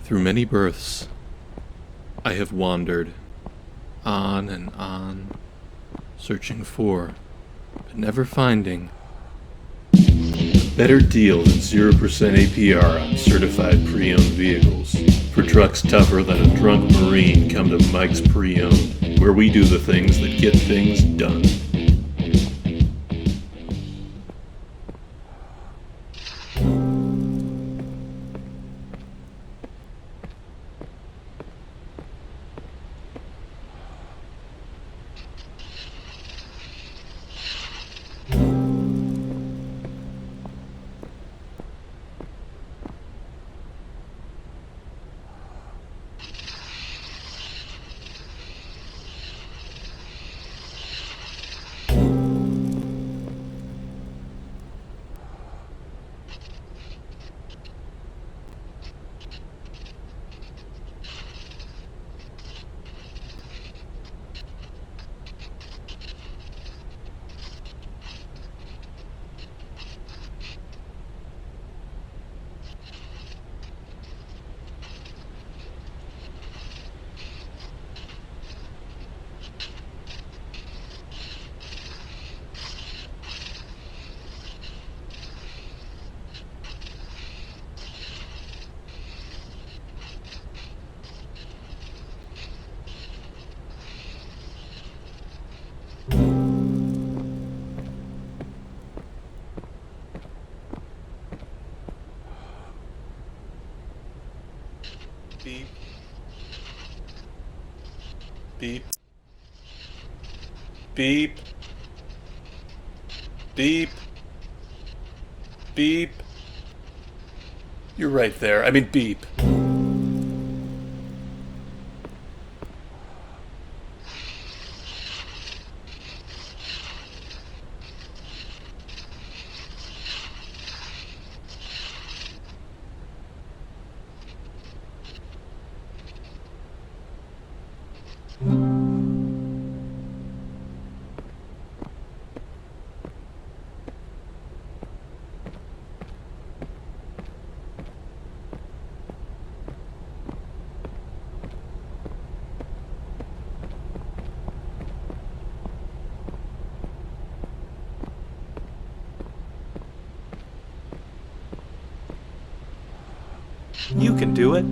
Through many births, I have wandered on and on, searching for, but never finding, a better deal than 0% APR on certified pre-owned vehicles. For trucks tougher than a drunk Marine, come to Mike's Pre-Owned, where we do the things that get things done. Beep. Beep. Beep. Beep. Beep. You're right there. I mean, beep. You can do it.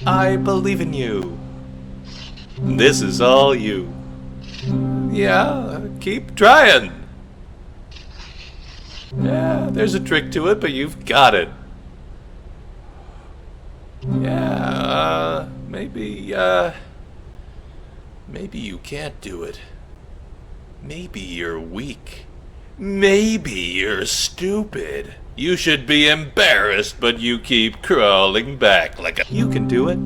I believe in you. This is all you. Yeah, keep trying. Yeah, there's a trick to it, but you've got it. Yeah, maybe you can't do it. Maybe you're weak. Maybe you're stupid. You should be embarrassed, but you keep crawling back like a... You can do it.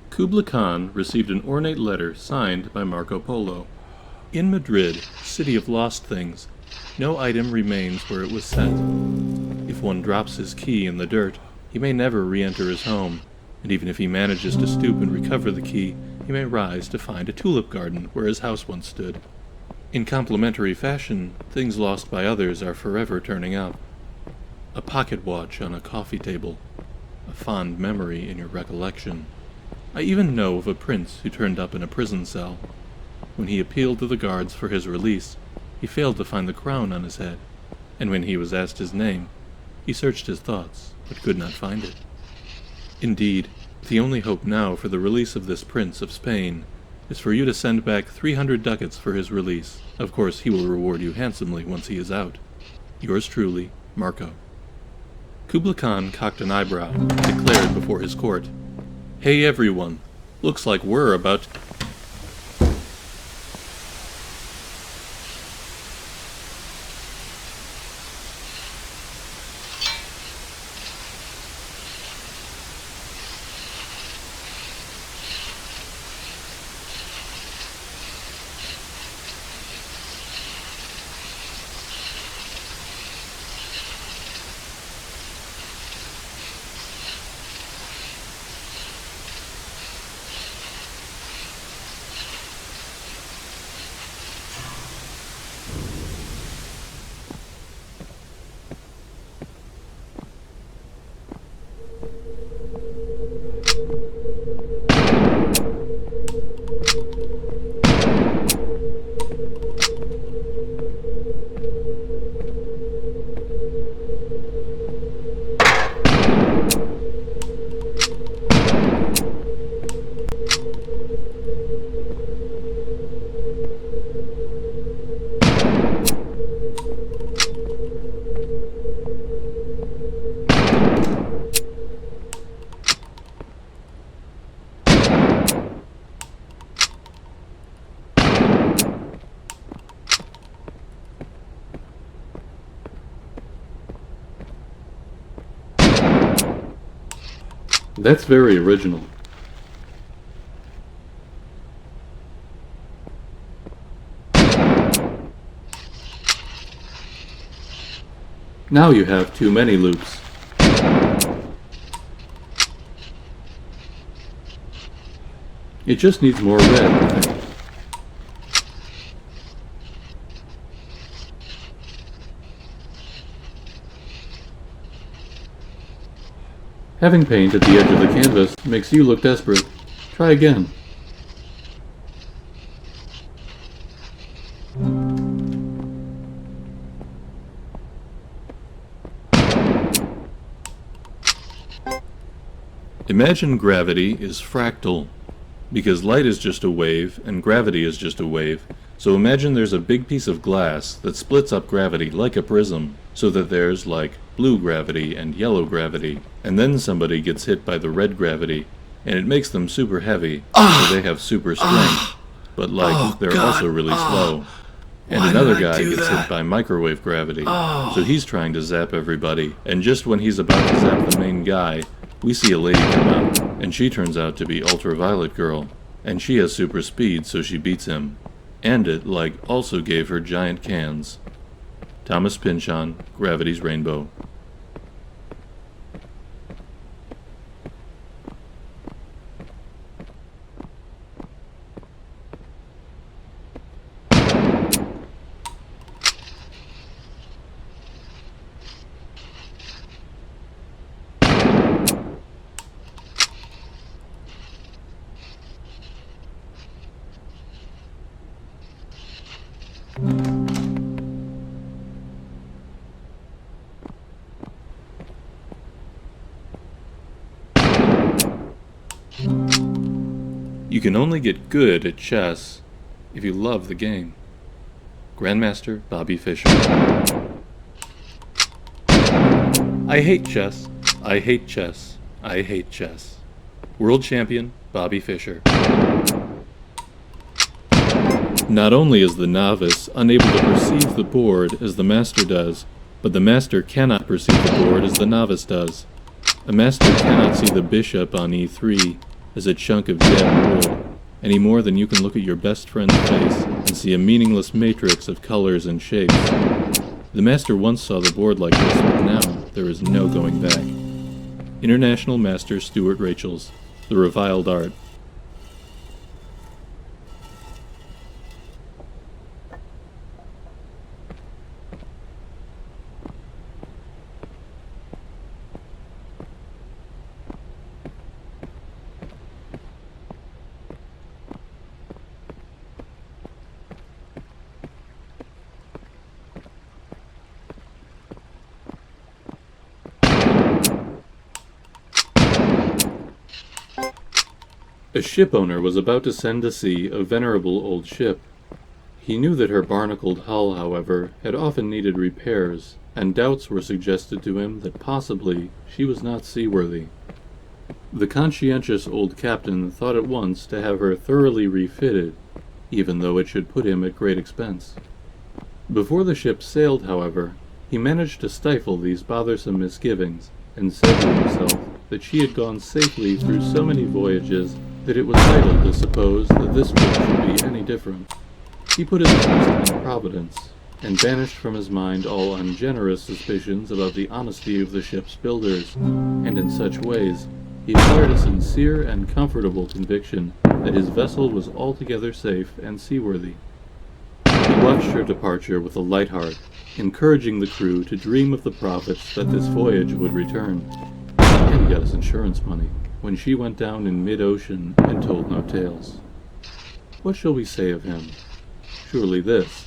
Kubla Khan received an ornate letter signed by Marco Polo. In Madrid, city of lost things, no item remains where it was sent. If one drops his key in the dirt, he may never re-enter his home, and even if he manages to stoop and recover the key, he may rise to find a tulip garden where his house once stood. In complementary fashion, things lost by others are forever turning up. A pocket watch on a coffee table, a fond memory in your recollection. I even know of a prince who turned up in a prison cell. When he appealed to the guards for his release, he failed to find the crown on his head, and when he was asked his name, he searched his thoughts, but could not find it. Indeed, the only hope now for the release of this prince of Spain is for you to send back 300 ducats for his release. Of course, he will reward you handsomely once he is out. Yours truly, Marco. Kubla Khan cocked an eyebrow and declared before his court, "Hey everyone, looks like we're about..." That's very original. Now you have too many loops. It just needs more red, I think. Having paint at the edge of the canvas makes you look desperate. Try again. Imagine gravity is fractal, because light is just a wave and gravity is just a wave. So imagine there's a big piece of glass that splits up gravity like a prism, so that there's like blue gravity and yellow gravity, and then somebody gets hit by the red gravity, and it makes them super heavy, so they have super strength, but they're also really slow. And another guy gets hit by microwave gravity, so he's trying to zap everybody, and just when he's about to zap the main guy, we see a lady come out, and she turns out to be Ultraviolet Girl, and she has super speed, so she beats him. And it, also gave her giant cans. Thomas Pynchon, Gravity's Rainbow. You can only get good at chess if you love the game. Grandmaster Bobby Fischer. I hate chess. I hate chess. I hate chess. World Champion Bobby Fischer. Not only is the novice unable to perceive the board as the master does, but the master cannot perceive the board as the novice does. A master cannot see the bishop on e3 as a chunk of dead wood, any more than you can look at your best friend's face and see a meaningless matrix of colors and shapes. The master once saw the board like this, but now there is no going back. International Master Stuart Rachel's The Reviled Art. A ship owner was about to send to sea a venerable old ship. He knew that her barnacled hull, however, had often needed repairs, and doubts were suggested to him that possibly she was not seaworthy. The conscientious old captain thought at once to have her thoroughly refitted, even though it should put him at great expense. Before the ship sailed, however, he managed to stifle these bothersome misgivings, and said to himself that she had gone safely through so many voyages that it was idle to suppose that this one should be any different. He put his trust in Providence, and banished from his mind all ungenerous suspicions about the honesty of the ship's builders, and in such ways he acquired a sincere and comfortable conviction that his vessel was altogether safe and seaworthy. He watched her departure with a light heart, encouraging the crew to dream of the profits that this voyage would return. And he got his insurance money when she went down in mid-ocean and told no tales. What shall we say of him? Surely this,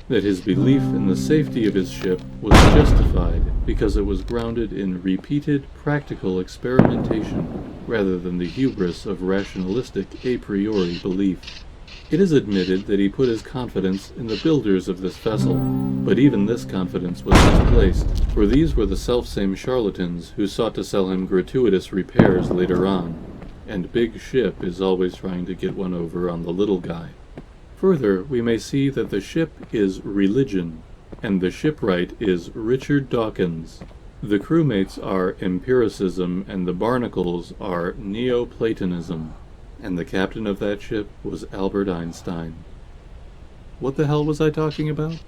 that his belief in the safety of his ship was justified because it was grounded in repeated practical experimentation rather than the hubris of rationalistic a priori belief. It is admitted that he put his confidence in the builders of this vessel, but even this confidence was misplaced, for these were the selfsame charlatans who sought to sell him gratuitous repairs later on, and Big Ship is always trying to get one over on the little guy. Further, we may see that the ship is religion, and the shipwright is Richard Dawkins, The crewmates are empiricism and the barnacles are Neoplatonism. And the captain of that ship was Albert Einstein. What the hell was I talking about?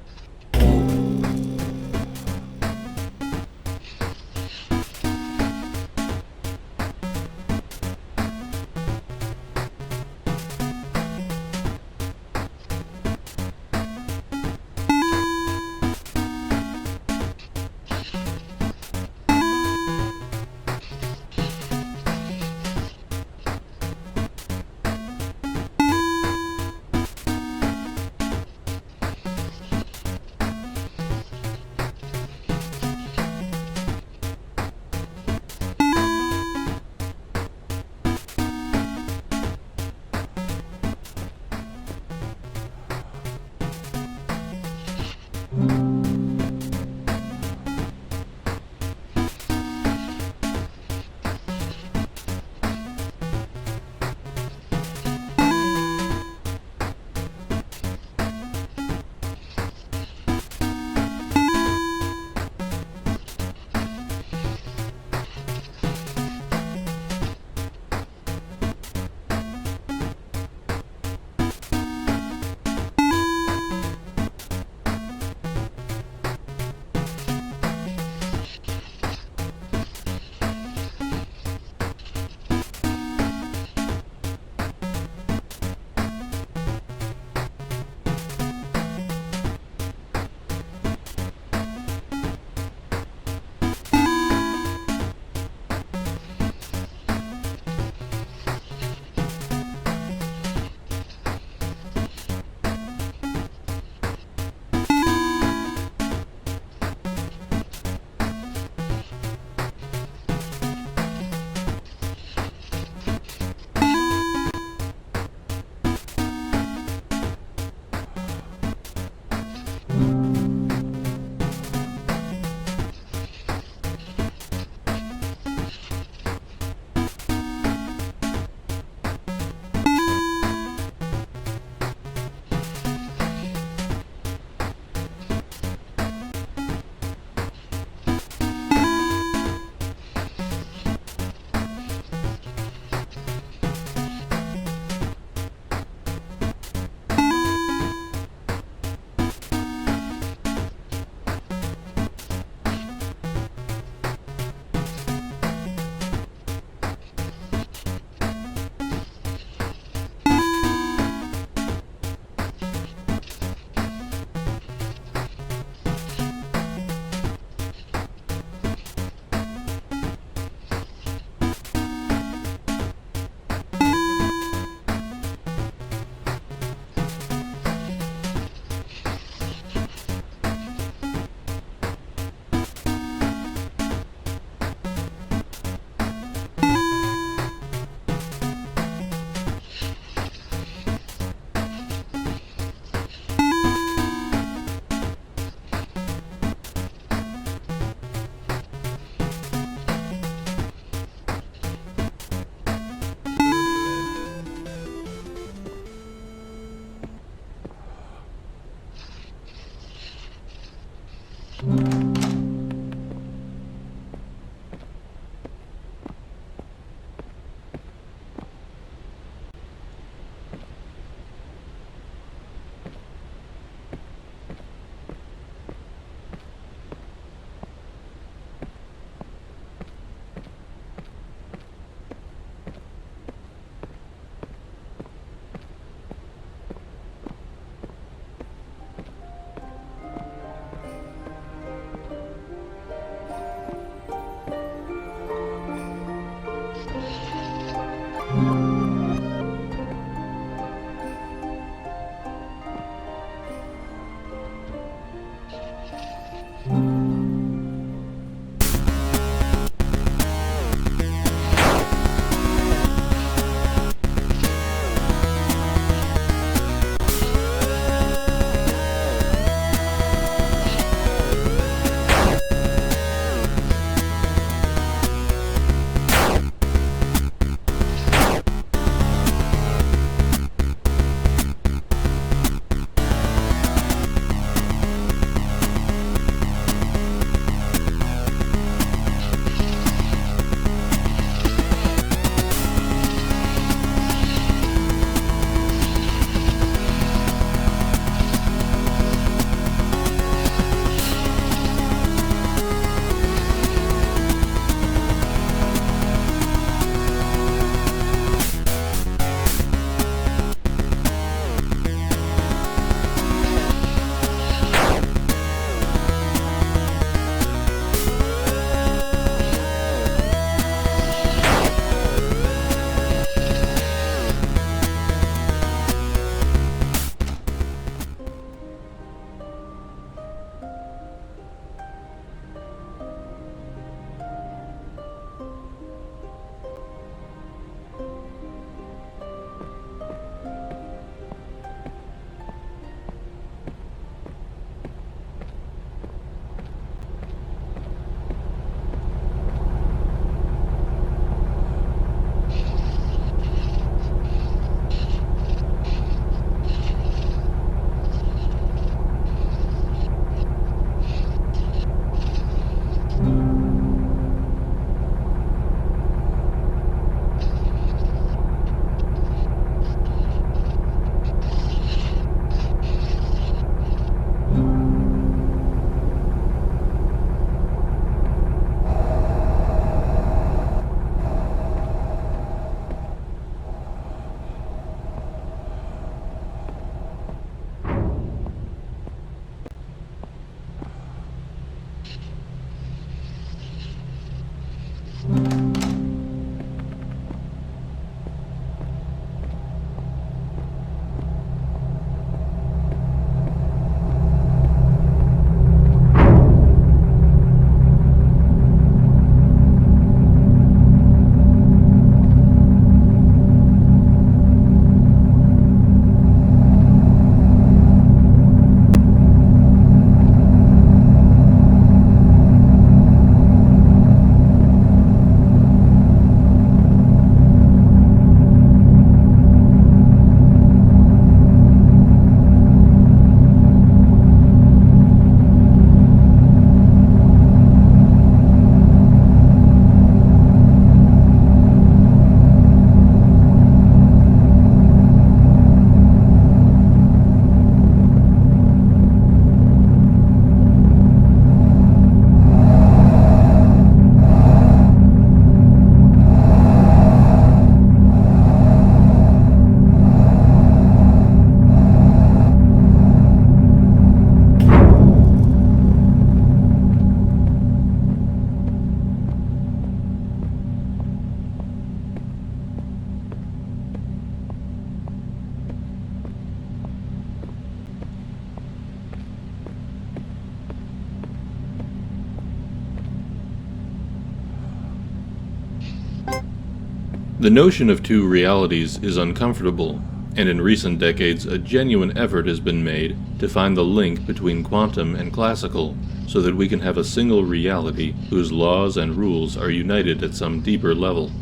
The notion of two realities is uncomfortable, and in recent decades a genuine effort has been made to find the link between quantum and classical, so that we can have a single reality whose laws and rules are united at some deeper level.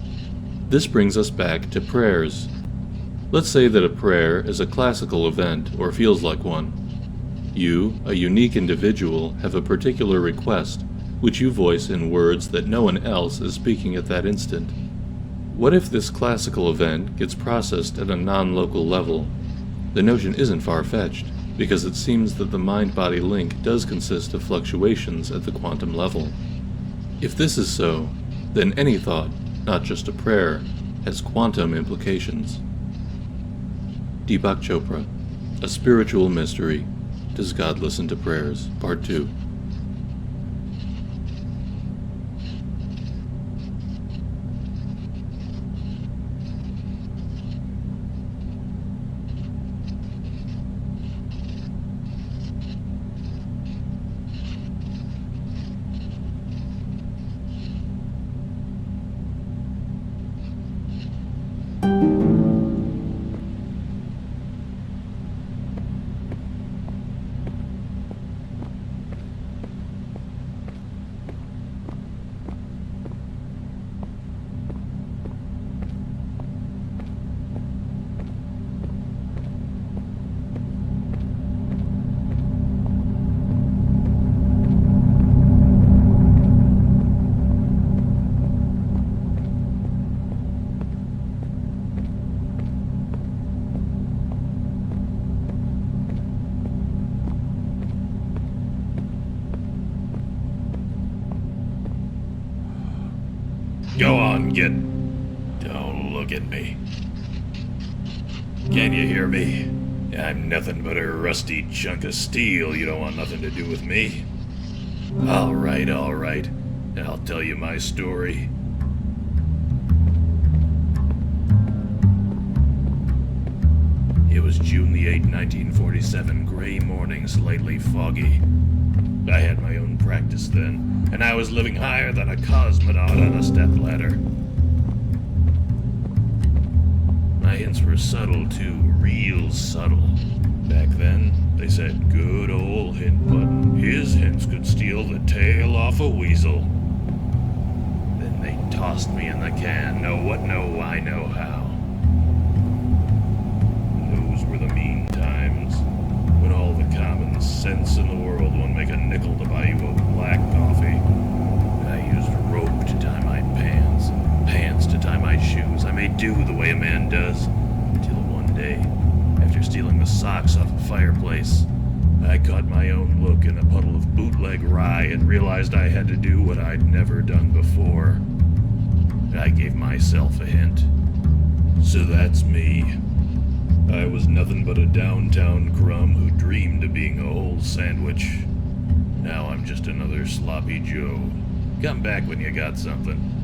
This brings us back to prayers. Let's say that a prayer is a classical event, or feels like one. You, a unique individual, have a particular request, which you voice in words that no one else is speaking at that instant. What if this classical event gets processed at a non-local level? The notion isn't far-fetched, because it seems that the mind-body link does consist of fluctuations at the quantum level. If this is so, then any thought, not just a prayer, has quantum implications. Deepak Chopra, A Spiritual Mystery. Does God Listen to Prayers? Part 2. Go on, get... Don't look at me. Can you hear me? I'm nothing but a rusty chunk of steel. You don't want nothing to do with me. All right. I'll tell you my story. It was June the 8th, 1947, gray morning, slightly foggy. I had my own practice then, and I was living higher than a cosmonaut on a stepladder. My hints were subtle too, real subtle. Back then, they said good old hint button. His hints could steal the tail off a weasel. Then they tossed me in the can. Know what, no, why, know how. Those were the mean times, when all the common sense in the world won't make a nickel to buy you a black coffee. I used rope to tie my pants, and pants to tie my shoes. I made do the way a man does, until one day, after stealing the socks off the fireplace, I caught my own look in a puddle of bootleg rye and realized I had to do what I'd never done before. I gave myself a hint. So that's me. I was nothing but a downtown crumb who dreamed of being a whole sandwich. Now I'm just another sloppy Joe. Come back when you got something.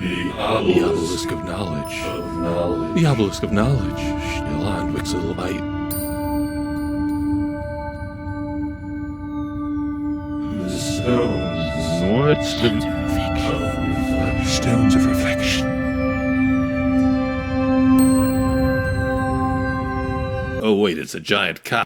The obelisk of knowledge. The obelisk of knowledge. Schilan Wixelbite. The stones. What's the stones of reflection? Oh wait, it's a giant cow.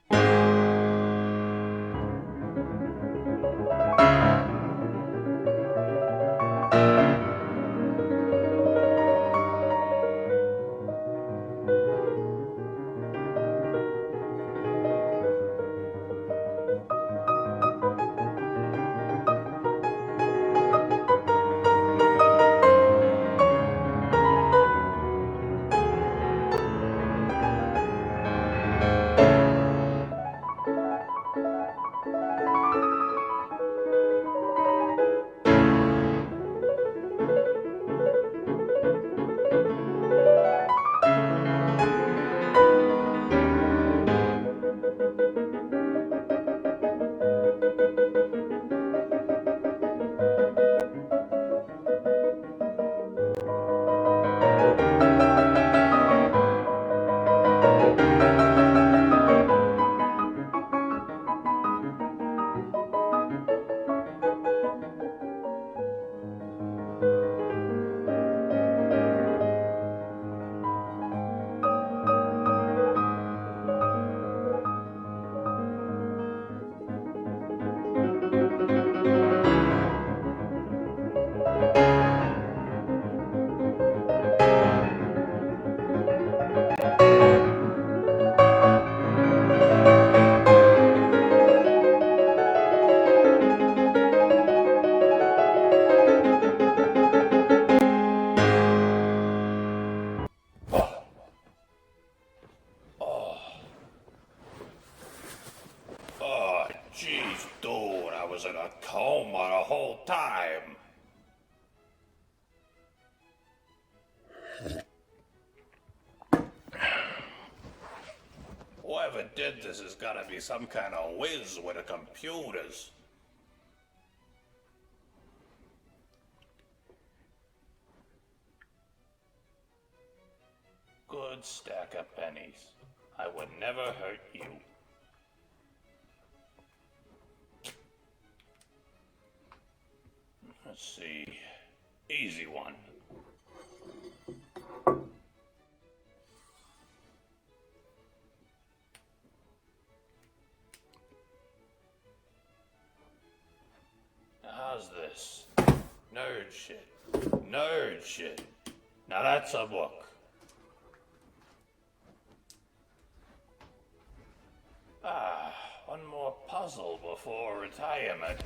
Jeez, dude, I was in a coma the whole time. Whoever did this has gotta be some kind of whiz with the computers. Good stack of pennies. I would never hurt you. Let's see. Easy one. How's this? Nerd shit. Nerd shit. Now that's a book. One more puzzle before retirement.